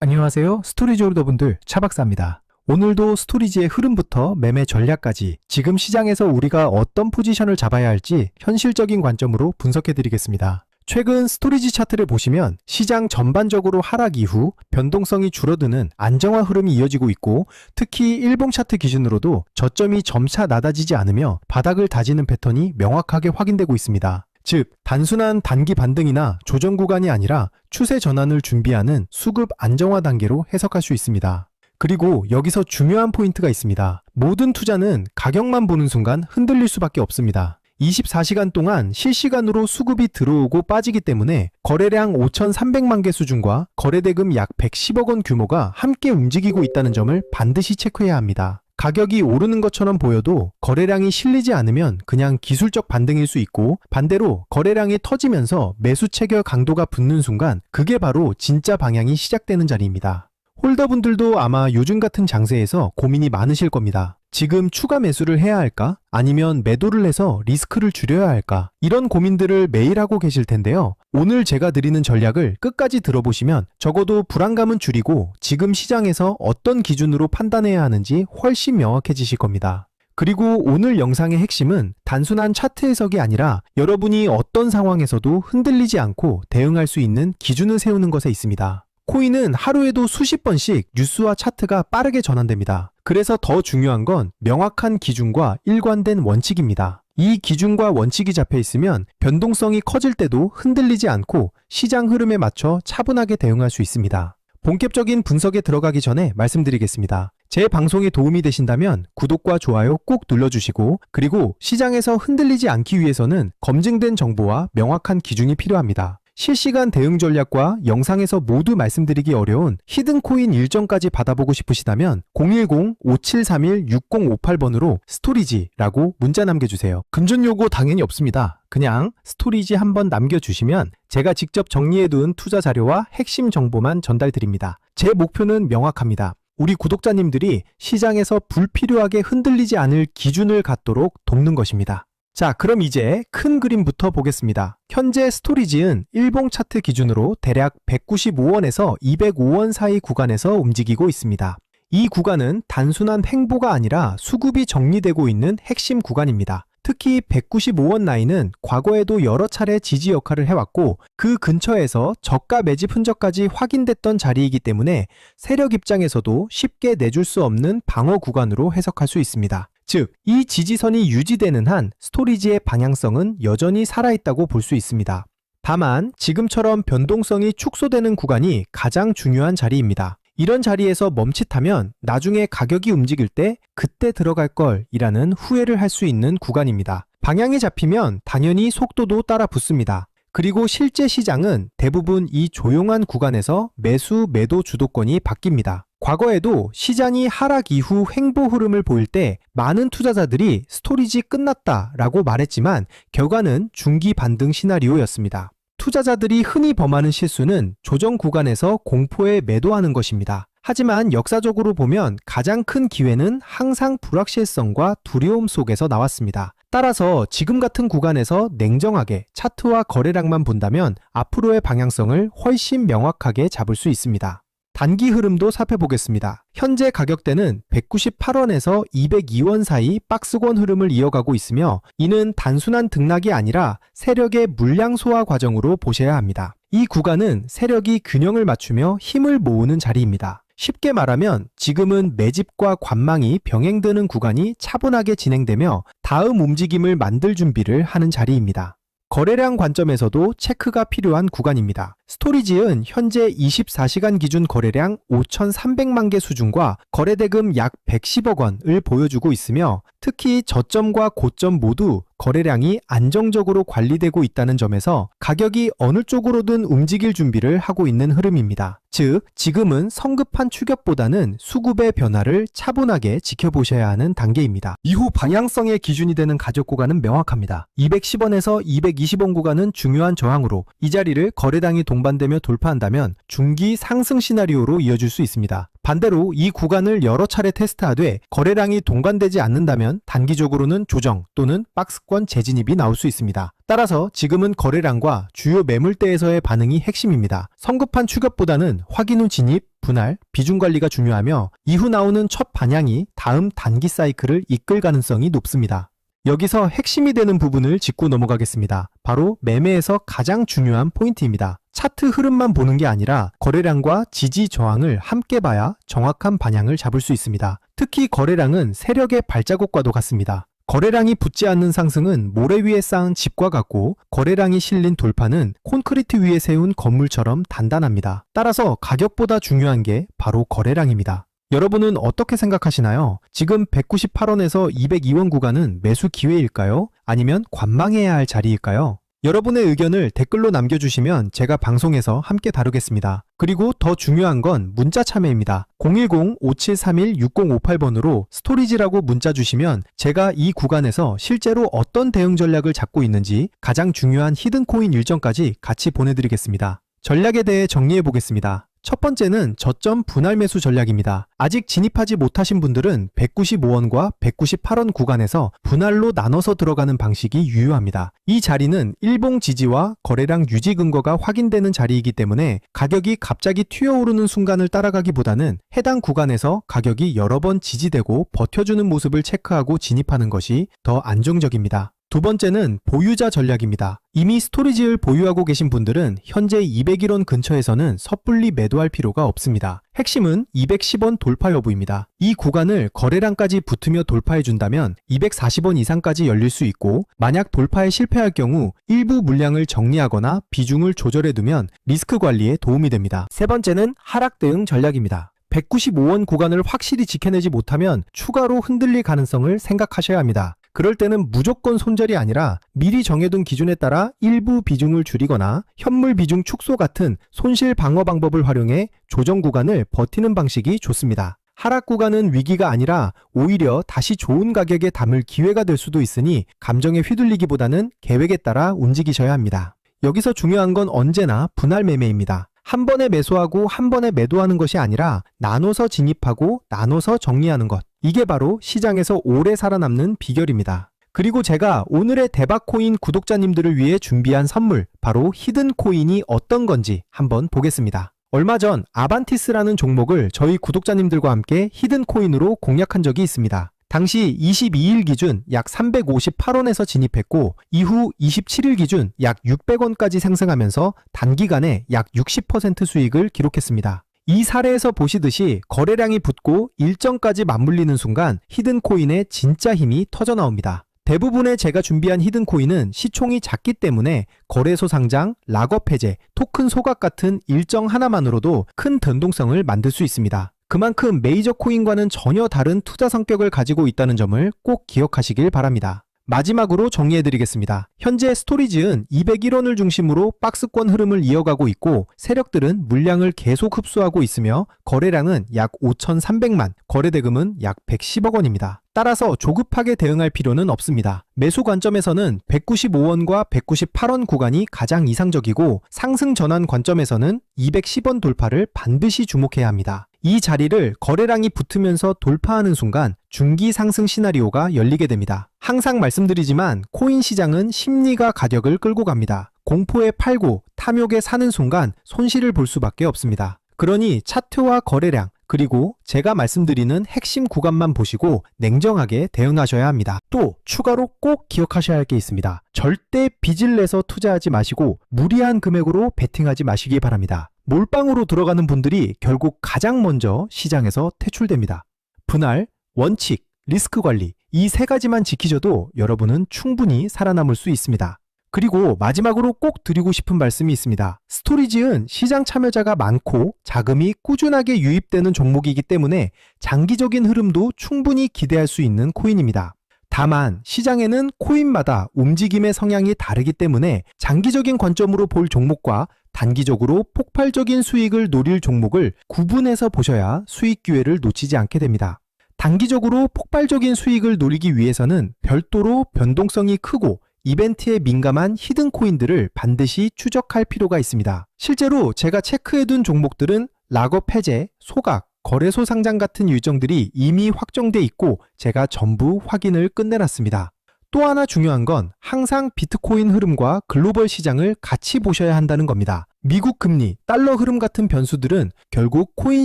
안녕하세요. 스토리지 홀더분들 차박사입니다. 오늘도 스토리지의 흐름부터 매매 전략까지 지금 시장에서 우리가 어떤 포지션을 잡아야 할지 현실적인 관점으로 분석해드리겠습니다. 최근 스토리지 차트를 보시면 시장 전반적으로 하락 이후 변동성이 줄어드는 안정화 흐름이 이어지고 있고, 특히 일봉 차트 기준으로도 저점이 점차 낮아지지 않으며 바닥을 다지는 패턴이 명확하게 확인되고 있습니다. 즉, 단순한 단기 반등이나 조정 구간이 아니라 추세 전환을 준비하는 수급 안정화 단계로 해석할 수 있습니다. 그리고 여기서 중요한 포인트가 있습니다. 모든 투자는 가격만 보는 순간 흔들릴 수밖에 없습니다. 24시간 동안 실시간으로 수급이 들어오고 빠지기 때문에 거래량 5,300만 개 수준과 거래대금 약 110억 원 규모가 함께 움직이고 있다는 점을 반드시 체크해야 합니다. 가격이 오르는 것처럼 보여도 거래량이 실리지 않으면 그냥 기술적 반등일 수 있고, 반대로 거래량이 터지면서 매수 체결 강도가 붙는 순간 그게 바로 진짜 방향이 시작되는 자리입니다. 홀더분들도 아마 요즘 같은 장세에서 고민이 많으실 겁니다. 지금 추가 매수를 해야 할까? 아니면 매도를 해서 리스크를 줄여야 할까? 이런 고민들을 매일 하고 계실 텐데요. 오늘 제가 드리는 전략을 끝까지 들어보시면 적어도 불안감은 줄이고 지금 시장에서 어떤 기준으로 판단해야 하는지 훨씬 명확해지실 겁니다. 그리고 오늘 영상의 핵심은 단순한 차트 해석이 아니라 여러분이 어떤 상황에서도 흔들리지 않고 대응할 수 있는 기준을 세우는 것에 있습니다. 코인은 하루에도 수십 번씩 뉴스와 차트가 빠르게 전환됩니다. 그래서 더 중요한 건 명확한 기준과 일관된 원칙입니다. 이 기준과 원칙이 잡혀 있으면 변동성이 커질 때도 흔들리지 않고 시장 흐름에 맞춰 차분하게 대응할 수 있습니다. 본격적인 분석에 들어가기 전에 말씀드리겠습니다. 제 방송이 도움이 되신다면 구독과 좋아요 꼭 눌러주시고, 그리고 시장에서 흔들리지 않기 위해서는 검증된 정보와 명확한 기준이 필요합니다. 실시간 대응 전략과 영상에서 모두 말씀드리기 어려운 히든코인 일정까지 받아보고 싶으시다면 010-5731-6058번으로 스토리지라고 문자 남겨주세요. 금전 요구 당연히 없습니다. 그냥 스토리지 한번 남겨주시면 제가 직접 정리해둔 투자 자료와 핵심 정보만 전달드립니다. 제 목표는 명확합니다. 우리 구독자님들이 시장에서 불필요하게 흔들리지 않을 기준을 갖도록 돕는 것입니다. 자, 그럼 이제 큰 그림부터 보겠습니다. 현재 스토리지는 일봉 차트 기준으로 대략 195원에서 205원 사이 구간에서 움직이고 있습니다. 이 구간은 단순한 횡보가 아니라 수급이 정리되고 있는 핵심 구간입니다. 특히 195원 라인은 과거에도 여러 차례 지지 역할을 해왔고, 그 근처에서 저가 매집 흔적까지 확인됐던 자리이기 때문에 세력 입장에서도 쉽게 내줄 수 없는 방어 구간으로 해석할 수 있습니다. 즉, 이 지지선이 유지되는 한 스토리지의 방향성은 여전히 살아있다고 볼 수 있습니다. 다만 지금처럼 변동성이 축소되는 구간이 가장 중요한 자리입니다. 이런 자리에서 멈칫하면 나중에 가격이 움직일 때 그때 들어갈 걸 이라는 후회를 할 수 있는 구간입니다. 방향이 잡히면 당연히 속도도 따라 붙습니다. 그리고 실제 시장은 대부분 이 조용한 구간에서 매수, 매도 주도권이 바뀝니다. 과거에도 시장이 하락 이후 횡보 흐름을 보일 때 많은 투자자들이 스토리지 끝났다 라고 말했지만 결과는 중기 반등 시나리오였습니다. 투자자들이 흔히 범하는 실수는 조정 구간에서 공포에 매도하는 것입니다. 하지만 역사적으로 보면 가장 큰 기회는 항상 불확실성과 두려움 속에서 나왔습니다. 따라서 지금 같은 구간에서 냉정하게 차트와 거래량만 본다면 앞으로의 방향성을 훨씬 명확하게 잡을 수 있습니다. 단기 흐름도 살펴보겠습니다. 현재 가격대는 198원에서 202원 사이 박스권 흐름을 이어가고 있으며, 이는 단순한 등락이 아니라 세력의 물량 소화 과정으로 보셔야 합니다. 이 구간은 세력이 균형을 맞추며 힘을 모으는 자리입니다. 쉽게 말하면 지금은 매집과 관망이 병행되는 구간이 차분하게 진행되며 다음 움직임을 만들 준비를 하는 자리입니다. 거래량 관점에서도 체크가 필요한 구간입니다. 스토리지은 현재 24시간 기준 거래량 5,300만 개 수준과 거래대금 약 110억 원을 보여주고 있으며, 특히 저점과 고점 모두 거래량이 안정적으로 관리되고 있다는 점에서 가격이 어느 쪽으로든 움직일 준비를 하고 있는 흐름입니다. 즉, 지금은 성급한 추격보다는 수급의 변화를 차분하게 지켜보셔야 하는 단계입니다. 이후 방향성의 기준이 되는 가격 구간은 명확합니다. 210원에서 220원 구간은 중요한 저항으로 이 자리를 거래량이 동반되며 돌파한다면 중기 상승 시나리오로 이어질 수 있습니다. 반대로 이 구간을 여러 차례 테스트하되 거래량이 동반되지 않는다면 단기적으로는 조정 또는 박스권 재진입이 나올 수 있습니다. 따라서 지금은 거래량과 주요 매물대에서의 반응이 핵심입니다. 성급한 추격보다는 확인 후 진입, 분할, 비중 관리가 중요하며 이후 나오는 첫 반향이 다음 단기 사이클을 이끌 가능성이 높습니다. 여기서 핵심이 되는 부분을 짚고 넘어가겠습니다. 바로 매매에서 가장 중요한 포인트입니다. 차트 흐름만 보는 게 아니라 거래량과 지지 저항을 함께 봐야 정확한 방향을 잡을 수 있습니다. 특히 거래량은 세력의 발자국과도 같습니다. 거래량이 붙지 않는 상승은 모래 위에 쌓은 집과 같고 거래량이 실린 돌파는 콘크리트 위에 세운 건물처럼 단단합니다. 따라서 가격보다 중요한 게 바로 거래량입니다. 여러분은 어떻게 생각하시나요? 지금 198원에서 202원 구간은 매수 기회일까요? 아니면 관망해야 할 자리일까요? 여러분의 의견을 댓글로 남겨주시면 제가 방송에서 함께 다루겠습니다. 그리고 더 중요한 건 문자 참여입니다. 010-5731-6058번으로 스토리지라고 문자 주시면 제가 이 구간에서 실제로 어떤 대응 전략을 잡고 있는지 가장 중요한 히든코인 일정까지 같이 보내드리겠습니다. 전략에 대해 정리해 보겠습니다. 첫 번째는 저점 분할 매수 전략입니다. 아직 진입하지 못하신 분들은 195원과 198원 구간에서 분할로 나눠서 들어가는 방식이 유효합니다. 이 자리는 일봉 지지와 거래량 유지 근거가 확인되는 자리이기 때문에 가격이 갑자기 튀어오르는 순간을 따라가기보다는 해당 구간에서 가격이 여러 번 지지되고 버텨주는 모습을 체크하고 진입하는 것이 더 안정적입니다. 두 번째는 보유자 전략입니다. 이미 스토리지를 보유하고 계신 분들은 현재 201원 근처에서는 섣불리 매도할 필요가 없습니다. 핵심은 210원 돌파 여부입니다. 이 구간을 거래량까지 붙으며 돌파해준다면 240원 이상까지 열릴 수 있고 만약 돌파에 실패할 경우 일부 물량을 정리하거나 비중을 조절해두면 리스크 관리에 도움이 됩니다. 세 번째는 하락 대응 전략입니다. 195원 구간을 확실히 지켜내지 못하면 추가로 흔들릴 가능성을 생각하셔야 합니다. 그럴 때는 무조건 손절이 아니라 미리 정해둔 기준에 따라 일부 비중을 줄이거나 현물 비중 축소 같은 손실 방어 방법을 활용해 조정 구간을 버티는 방식이 좋습니다. 하락 구간은 위기가 아니라 오히려 다시 좋은 가격에 담을 기회가 될 수도 있으니 감정에 휘둘리기보다는 계획에 따라 움직이셔야 합니다. 여기서 중요한 건 언제나 분할 매매입니다. 한 번에 매수하고 한 번에 매도하는 것이 아니라 나눠서 진입하고 나눠서 정리하는 것. 이게 바로 시장에서 오래 살아남는 비결입니다. 그리고 제가 오늘의 대박코인 구독자님들을 위해 준비한 선물, 바로 히든코인이 어떤 건지 한번 보겠습니다. 얼마 전 아반티스라는 종목을 저희 구독자님들과 함께 히든코인으로 공략한 적이 있습니다. 당시 22일 기준 약 358원에서 진입했고 이후 27일 기준 약 600원까지 상승하면서 단기간에 약 60% 수익을 기록했습니다. 이 사례에서 보시듯이 거래량이 붙고 일정까지 맞물리는 순간 히든코인의 진짜 힘이 터져나옵니다. 대부분의 제가 준비한 히든코인은 시총이 작기 때문에 거래소 상장, 락업 해제, 토큰 소각 같은 일정 하나만으로도 큰 변동성을 만들 수 있습니다. 그만큼 메이저 코인과는 전혀 다른 투자 성격을 가지고 있다는 점을 꼭 기억하시길 바랍니다. 마지막으로 정리해드리겠습니다. 현재 스토리지은 201원을 중심으로 박스권 흐름을 이어가고 있고 세력들은 물량을 계속 흡수하고 있으며 거래량은 약 5,300만, 거래대금은 약 110억 원입니다. 따라서 조급하게 대응할 필요는 없습니다. 매수 관점에서는 195원과 198원 구간이 가장 이상적이고 상승 전환 관점에서는 210원 돌파를 반드시 주목해야 합니다. 이 자리를 거래량이 붙으면서 돌파하는 순간 중기 상승 시나리오가 열리게 됩니다. 항상 말씀드리지만 코인 시장은 심리가 가격을 끌고 갑니다. 공포에 팔고 탐욕에 사는 순간 손실을 볼 수밖에 없습니다. 그러니 차트와 거래량 그리고 제가 말씀드리는 핵심 구간만 보시고 냉정하게 대응하셔야 합니다. 또 추가로 꼭 기억하셔야 할 게 있습니다. 절대 빚을 내서 투자하지 마시고 무리한 금액으로 베팅하지 마시기 바랍니다. 몰빵으로 들어가는 분들이 결국 가장 먼저 시장에서 퇴출됩니다. 분할, 원칙, 리스크 관리 이 세 가지만 지키셔도 여러분은 충분히 살아남을 수 있습니다. 그리고 마지막으로 꼭 드리고 싶은 말씀이 있습니다. 스토리지은 시장 참여자가 많고 자금이 꾸준하게 유입되는 종목이기 때문에 장기적인 흐름도 충분히 기대할 수 있는 코인입니다. 다만 시장에는 코인마다 움직임의 성향이 다르기 때문에 장기적인 관점으로 볼 종목과 단기적으로 폭발적인 수익을 노릴 종목을 구분해서 보셔야 수익 기회를 놓치지 않게 됩니다. 단기적으로 폭발적인 수익을 노리기 위해서는 별도로 변동성이 크고 이벤트에 민감한 히든 코인들을 반드시 추적할 필요가 있습니다. 실제로 제가 체크해둔 종목들은 락업 해제, 소각, 거래소 상장 같은 일정들이 이미 확정돼 있고 제가 전부 확인을 끝내놨습니다. 또 하나 중요한 건 항상 비트코인 흐름과 글로벌 시장을 같이 보셔야 한다는 겁니다. 미국 금리, 달러 흐름 같은 변수들은 결국 코인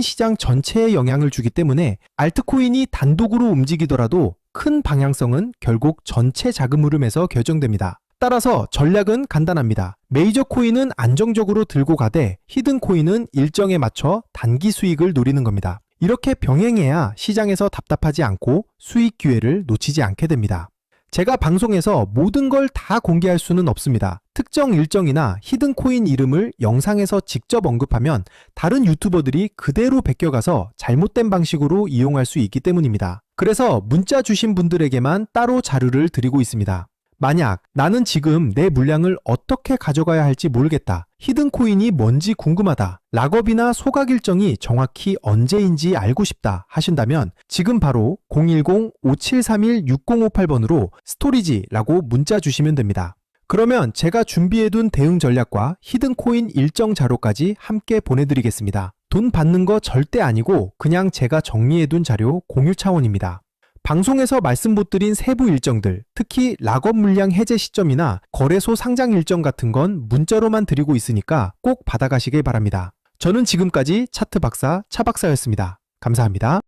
시장 전체에 영향을 주기 때문에 알트코인이 단독으로 움직이더라도 큰 방향성은 결국 전체 자금 흐름에서 결정됩니다. 따라서 전략은 간단합니다. 메이저 코인은 안정적으로 들고 가되 히든 코인은 일정에 맞춰 단기 수익을 노리는 겁니다. 이렇게 병행해야 시장에서 답답하지 않고 수익 기회를 놓치지 않게 됩니다. 제가 방송에서 모든 걸 다 공개할 수는 없습니다. 특정 일정이나 히든 코인 이름을 영상에서 직접 언급하면 다른 유튜버들이 그대로 베껴가서 잘못된 방식으로 이용할 수 있기 때문입니다. 그래서 문자 주신 분들에게만 따로 자료를 드리고 있습니다. 만약 나는 지금 내 물량을 어떻게 가져가야 할지 모르겠다. 히든 코인이 뭔지 궁금하다. 락업이나 소각 일정이 정확히 언제인지 알고 싶다 하신다면 지금 바로 010-5731-6058번으로 스토리지라고 문자 주시면 됩니다. 그러면 제가 준비해둔 대응 전략과 히든 코인 일정 자료까지 함께 보내드리겠습니다. 돈 받는 거 절대 아니고 그냥 제가 정리해둔 자료 공유 차원입니다. 방송에서 말씀 못 드린 세부 일정들, 특히 락업 물량 해제 시점이나 거래소 상장 일정 같은 건 문자로만 드리고 있으니까 꼭 받아가시길 바랍니다. 저는 지금까지 차트 박사 차 박사였습니다. 감사합니다.